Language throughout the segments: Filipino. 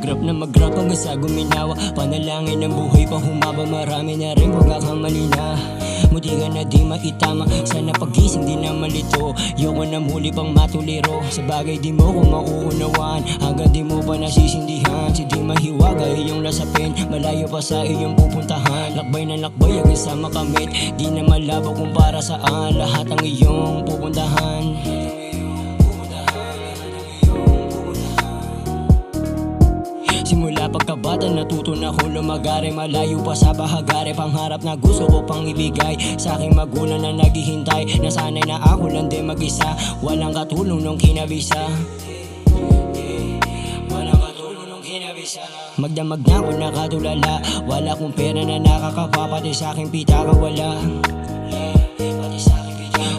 Mag-rap na mag-rap hanggang sa guminawa. Panalangin ng buhay pa humaba. Marami na rin pagkakamali na muti ka na di maitama. Sana pagising di na malito. Yoko na muli pang matuliro. Sa bagay di mo ko mauunawaan, hanggang di mo pa nasisindihan. Si di mahiwaga iyong lasapin, malayo pa sa iyong pupuntahan. Lakbay na lakbay hanggang sa makamit, di na malabo kung para saan lahat ang iyong pupuntahan. Simula pagkabata natuto na akong lumagare. Malayo pa sa bahagare, pangarap na gusto ko pang ibigay sa aking magulang na naghihintay. Nasanay na ako lang din mag-isa, walang katulong nung kinabisa. Walang katulong nung kinabisa. Magdamag na ako nakatulala, wala kong pera na nakakapa, pati sa aking pitaka wala.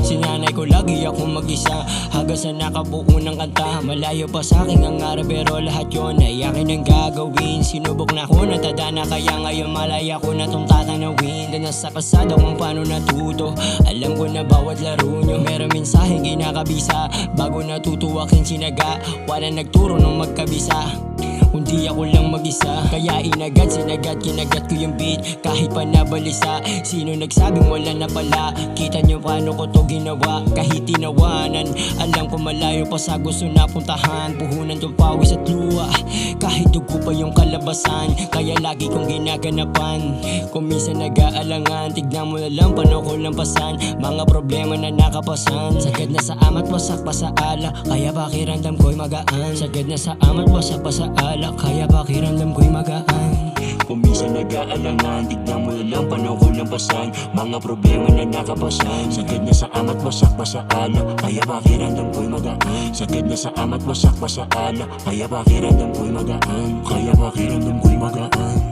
Sinanay ko lagi akong mag-isa, hanggang sa nakabuo ng kanta. Malayo pa sa aking hangarap, pero lahat yun ay akin ang gagawin. Sinubok na ako natadana, kaya ngayon malaya ko na tong tatanawin. Dan nasa kasada kung paano natuto, alam ko na bawat laro nyo meron mensaheng kinakabisa. Bago natuto aking sinaga, wala nagturo nung magkabisa. Kundi ako lang mag-isa, kaya inagad, sinagat, kinagat ko yung beat kahit pa nabalisa. Sino nagsabing wala na pala? Kita nyo paano ko to ginawa kahit tinawanan. Alam ko malayo pa sa gusto na puntahan, puhunan tong pawis at luha kahit dugo pa yung kalabasan. Kaya lagi kong ginaganapan, kung minsan nag-aalangan, tignan mo na lang paano ko lampasan mga problema na nakapasan. Sagad na sa amat, wasak pa sa ala, kaya pakiramdam ko'y magaan. Sagad na sa amat, wasak pa sa ala, kaya pakiramdam ko'y magaan. Kung minsan nag-aalangan, tignan mo na lang paano ko lampasan mga problema na nakapasan. Sagad na sa amat, wasak pa sa ala, kaya pakiramdam ko'y magaan. Sagad na sa amat, wasak pa sa ala, kaya pakiramdam ko'y magaan. Kaya pakiramdam ko'y magaan.